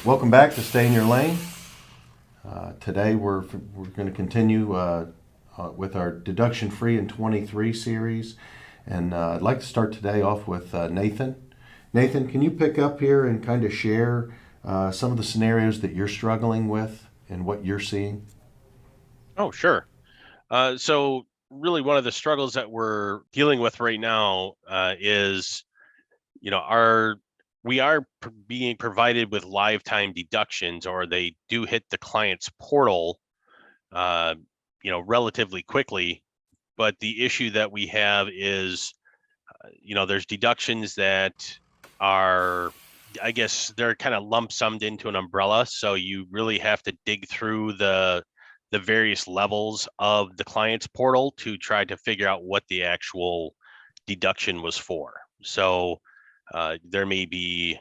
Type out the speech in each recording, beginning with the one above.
Welcome back to Stay in Your Lane. Today we're going to continue with our Deduction-Free in 23 series. And I'd like to start today off with Nathan. Nathan, can you pick up here and kind of share some of the scenarios that you're struggling with and what you're seeing? Oh, sure. So really one of the struggles that we're dealing with right now is, our we are being provided with lifetime deductions, or they do hit the client's portal, uh, relatively quickly. But the issue that we have is, there's deductions that are, I guess, they're kind of lump summed into an umbrella. So you really have to dig through the various levels of the client's portal to try to figure out what the actual deduction was for. So there may be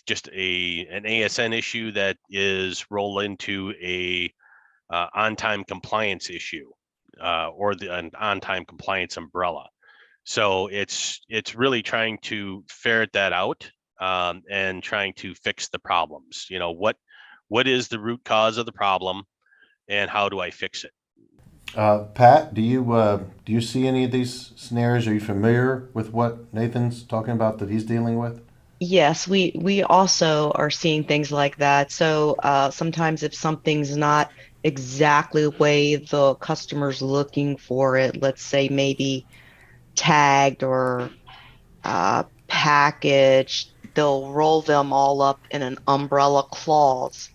just an ASN issue that is rolled into a on-time compliance issue, or an on-time compliance umbrella. So it's really trying to ferret that out, and trying to fix the problems. What is the root cause of the problem, and how do I fix it? Pat, do you see any of these scenarios? Are you familiar with what Nathan's talking about that he's dealing with? Yes, we also are seeing things like that. So sometimes if something's not exactly the way the customer's looking for it, let's say maybe tagged or packaged, they'll roll them all up in an umbrella clause,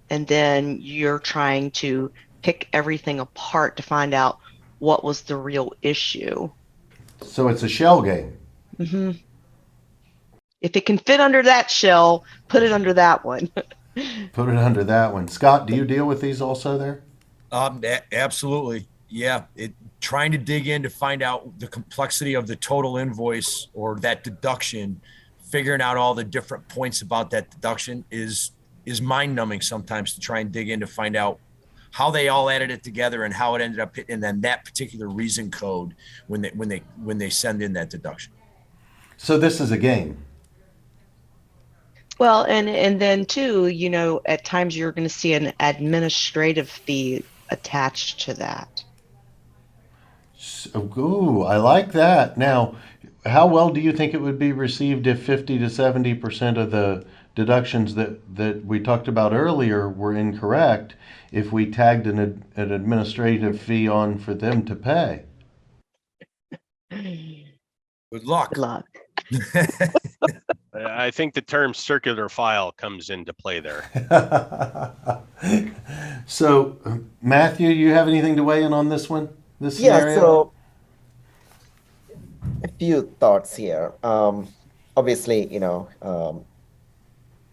and then you're trying to pick everything apart to find out what was the real issue. So it's a shell game. hmm If it can fit under that shell, put it under that one. Put it under that one. Scott, do you deal with these also there? Absolutely. Yeah. Trying to dig in to find out the complexity of the total invoice or that deduction, figuring out all the different points about that deduction is mind numbing sometimes to try and dig in to find out how they all added it together and how it ended up hitting then that particular reason code when they send in that deduction. So this is a game. Well, and then too, at times you're going to see an administrative fee attached to that. Ooh, I like that. Now, how well do you think it would be received if 50 to 70% of the deductions that we talked about earlier were incorrect, if we tagged an administrative fee on for them to pay? Good Good luck. luck. I think the term circular file comes into play there. So, Matthew, you have anything to weigh in on this one, this Yeah, scenario? so a few thoughts here. Obviously,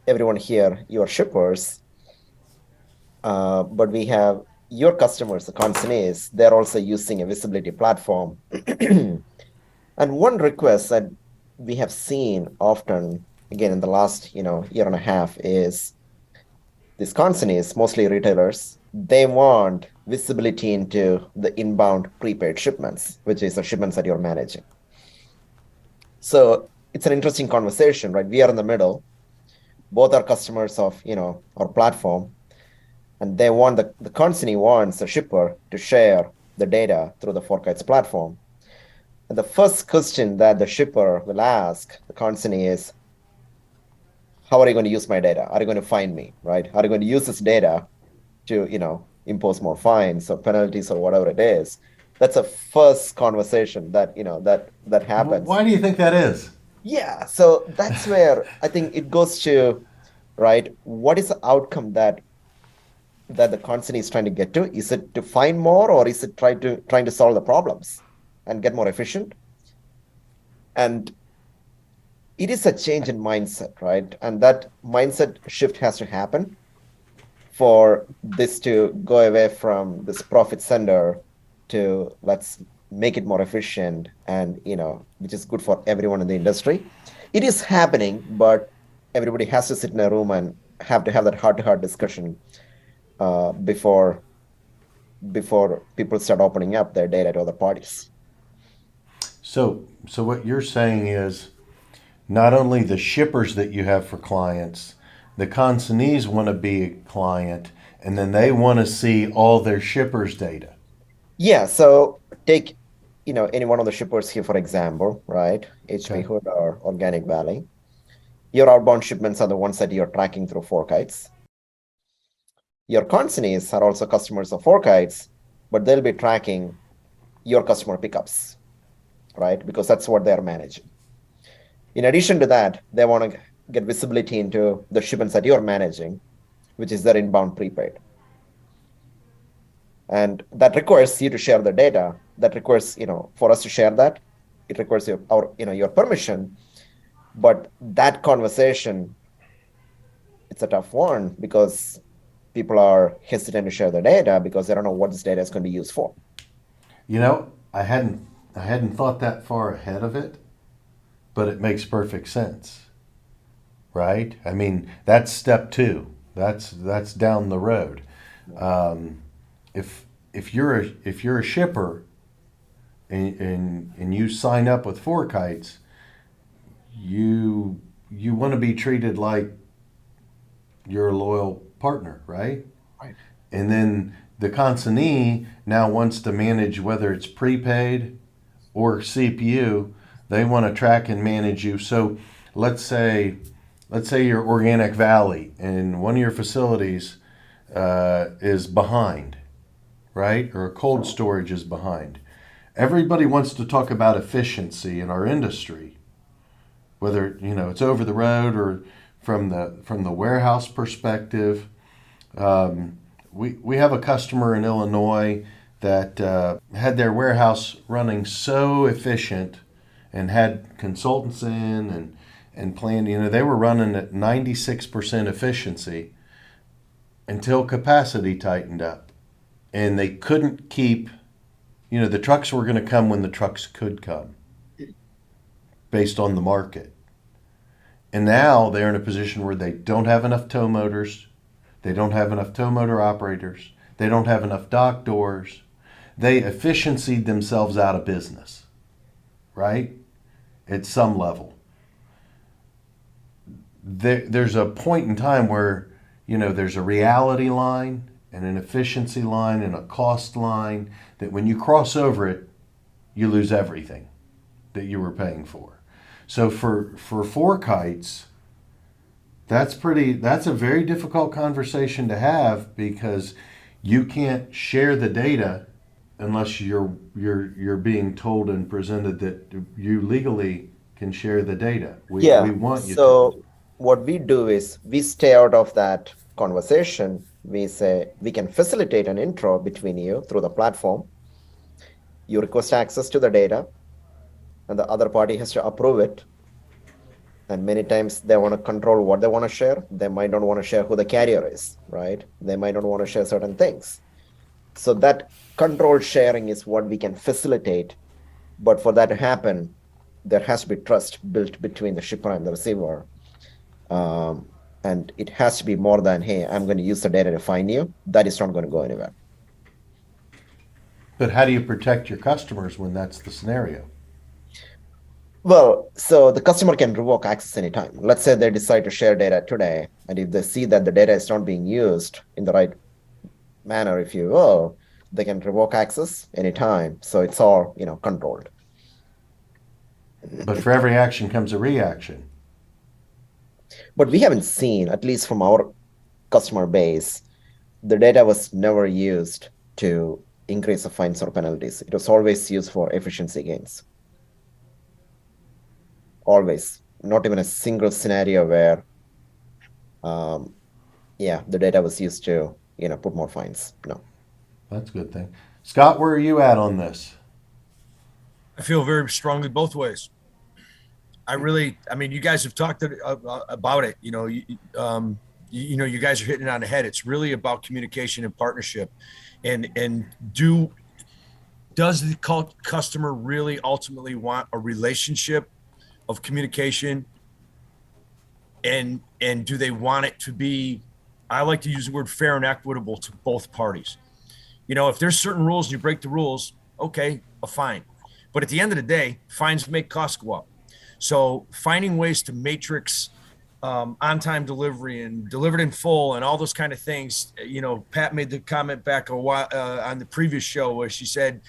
everyone here, your shippers, but we have your customers, the consignees, they're also using a visibility platform. And one request that we have seen often, again, in the last, year and a half is these consignees, mostly retailers, they want visibility into the inbound prepaid shipments, which is the shipments that you're managing. So it's an interesting conversation, right? We are in the middle. Both are customers of, our platform, and they want the consignee wants the shipper to share the data through the Forkites platform. And the first question that the shipper will ask the consignee is, how are you going to use my data? Are you going to find me, right? Are you going to use this data to, impose more fines or penalties or whatever it is? That's a first conversation that, that happens. Why do you think that is? Yeah, so that's where I think it goes to, right? What is the outcome that the consignee is trying to get to? Is it to find more, or is it trying to solve the problems and get more efficient? And it is a change in mindset, right? And that mindset shift has to happen for this to go away from this profit center to let's make it more efficient and which is good for everyone in the industry. It is happening, but everybody has to sit in a room and have to have that heart-to-heart discussion before people start opening up their data to other parties. So what you're saying is not only the shippers that you have for clients the consignees want to be a client, and then they want to see all their shippers' data. Yeah, so take, any one of the shippers here, for example, right? HP Okay. Hood or Organic Valley. Your outbound shipments are the ones that you're tracking through Forkites. Your consignees are also customers of Forkites, but they'll be tracking your customer pickups, right? Because that's what they're managing. In addition to that, they want to get visibility into the shipments that you're managing, which is their inbound prepaid. And that requires you to share the data. That requires, for us to share that, it requires your permission. But that conversation, it's a tough one because people are hesitant to share the data because they don't know what this data is going to be used for. I hadn't thought that far ahead of it, but it makes perfect sense. Right? I mean, that's step 2. That's down the road. If you're a shipper and you sign up with Forkites, you want to be treated like you're a loyal partner, right? Right. And then the consignee now wants to manage whether it's prepaid or CPU. They want to track and manage you. So let's say you're Organic Valley and one of your facilities is behind, right? Or cold storage is behind. Everybody wants to talk about efficiency in our industry, whether it's over the road or from the warehouse perspective. We have a customer in Illinois that had their warehouse running so efficient and had consultants in and planned. They were running at 96% efficiency until capacity tightened up, and they couldn't keep. The trucks were going to come when the trucks could come, based on the market. And now they're in a position where they don't have enough tow motors, they don't have enough tow motor operators, they don't have enough dock doors. They efficiencyed themselves out of business, right? At some level. There's a point in time where, there's a reality line and an efficiency line and a cost line that when you cross over it, you lose everything that you were paying for. So for Forkites, that's a very difficult conversation to have because you can't share the data unless you're being told and presented that you legally can share the data. We want you to. So what we do is we stay out of that conversation. We say we can facilitate an intro between you through the platform. You request access to the data, and the other party has to approve it. And many times they want to control what they want to share. They might not want to share who the carrier is, right? They might not want to share certain things. So that control sharing is what we can facilitate. But for that to happen, there has to be trust built between the shipper and the receiver. And it has to be more than, hey, I'm going to use the data to find you. That is not going to go anywhere. But how do you protect your customers when that's the scenario? Well, so the customer can revoke access anytime. Let's say they decide to share data today, and if they see that the data is not being used in the right manner, if you will, they can revoke access anytime. So it's all, controlled. But for every action comes a reaction. But we haven't seen, at least from our customer base, the data was never used to increase the fines or penalties. It was always used for efficiency gains. Always. Not even a single scenario where, the data was used to, put more fines. No. That's a good thing. Scott, where are you at on this? I feel very strongly both ways. You guys have talked about it. You guys are hitting it on the head. It's really about communication and partnership, and does the customer really ultimately want a relationship of communication, and do they want it to be? I like to use the word fair and equitable to both parties. If there's certain rules and you break the rules, okay, a fine. But at the end of the day, fines make costs go up. So finding ways to matrix on-time delivery and delivered in full and all those kind of things. Pat made the comment back a while on the previous show where she said,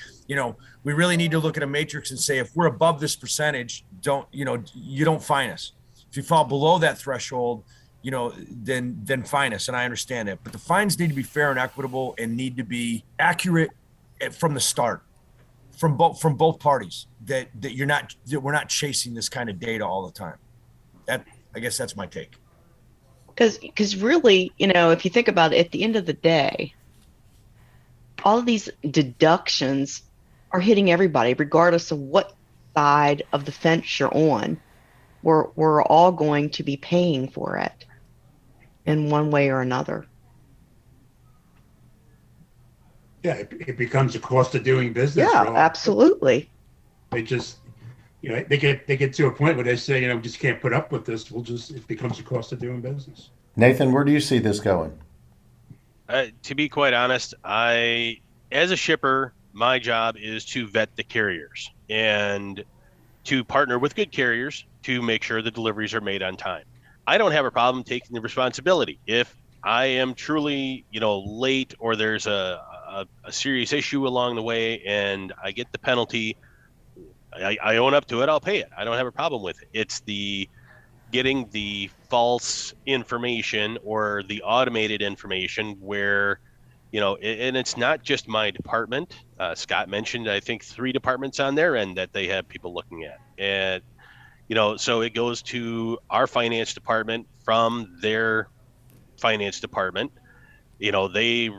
we really need to look at a matrix and say, if we're above this percentage, you don't fine us. If you fall below that threshold, then fine us. And I understand that, but the fines need to be fair and equitable and need to be accurate from the start, from both parties, that we're not chasing this kind of data all the time. I guess that's my take. Because really, if you think about it, at the end of the day, all of these deductions are hitting everybody, regardless of what side of the fence you're on. We're all going to be paying for it in one way or another. Yeah, it becomes a cost of doing business. Yeah, really. absolutely. They just, they get to a point where they say, we just can't put up with this. It becomes a cost of doing business. Nathan, where do you see this going? To be quite honest, as a shipper, my job is to vet the carriers and to partner with good carriers to make sure the deliveries are made on time. I don't have a problem taking the responsibility. If I am truly, late, or there's a serious issue along the way and I get the penalty, I own up to it. I'll pay it. I don't have a problem with it. It's the getting the false information or the automated information where, and it's not just my department. Scott mentioned, I think, 3 departments on their end that they have people looking at. And, so it goes to our finance department from their finance department. They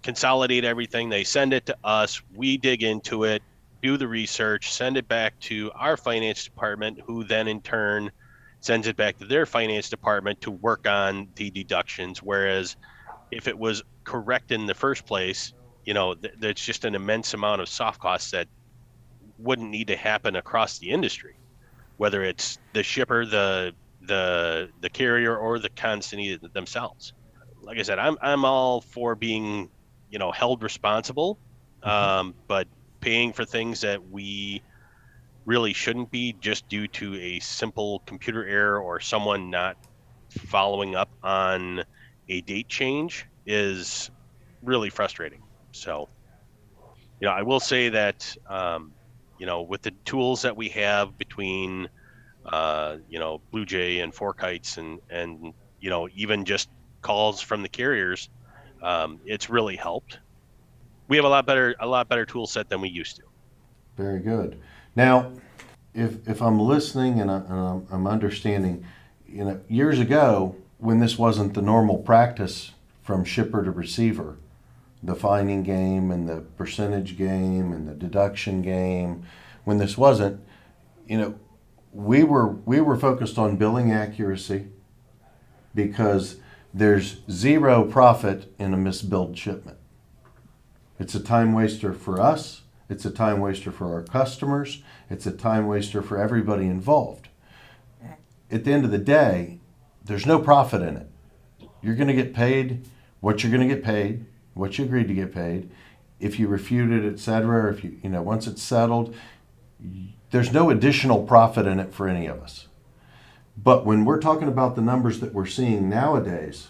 consolidate everything. They send it to us. We dig into it, do the research, send it back to our finance department, who then in turn sends it back to their finance department to work on the deductions. Whereas if it was correct in the first place, there's just an immense amount of soft costs that wouldn't need to happen across the industry, whether it's the shipper, the carrier, or the consignee themselves. Like I said, I'm all for being, held responsible, but paying for things that we really shouldn't be just due to a simple computer error or someone not following up on a date change is really frustrating. So, I will say that, with the tools that we have between, Blue Jay and Four Kites and even just calls from the carriers, it's really helped. We have a lot better tool set than we used to. Very good. Now, if I'm listening and I'm understanding, years ago when this wasn't the normal practice from shipper to receiver, the fining game and the percentage game and the deduction game, when this wasn't, we were focused on billing accuracy because there's zero profit in a misbilled shipment. It's a time waster for us. It's a time waster for our customers. It's a time waster for everybody involved. At the end of the day, there's no profit in it. You're going to get paid what you're going to get paid, what you agreed to get paid. If you refute it, etc., if once it's settled, there's no additional profit in it for any of us. But when we're talking about the numbers that we're seeing nowadays,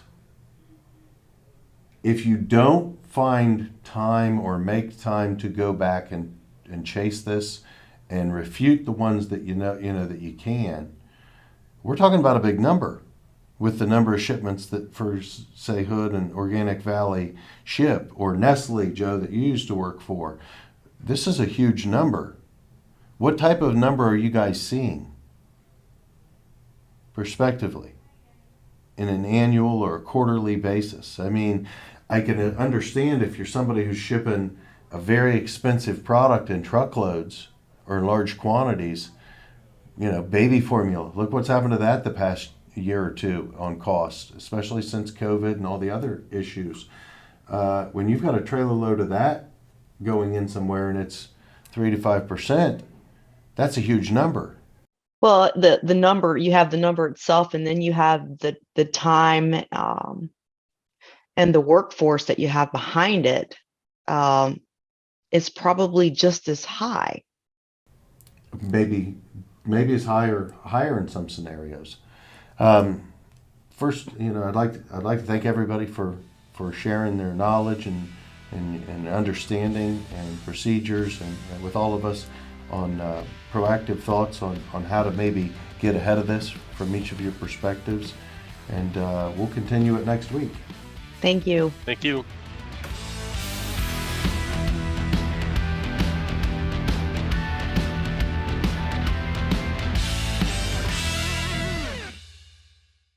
if you don't find time or make time to go back and chase this and refute the ones that that you can, we're talking about a big number with the number of shipments that, for say, Hood and Organic Valley ship, or Nestle, Joe, that you used to work for. This is a huge number. What type of number are you guys seeing prospectively in an annual or a quarterly basis? I mean, I can understand if you're somebody who's shipping a very expensive product in truckloads or in large quantities, baby formula. Look what's happened to that the past year or two on cost, especially since COVID and all the other issues. When you've got a trailer load of that going in somewhere and it's 3 to 5%, that's a huge number. Well, the number, you have the number itself, and then you have the time and the workforce that you have behind it. It's probably just as high. Maybe it's higher in some scenarios. first, I'd like to thank everybody for sharing their knowledge and understanding and procedures and with all of us on proactive thoughts on how to maybe get ahead of this from each of your perspectives. And we'll continue it next week. Thank you. Thank you.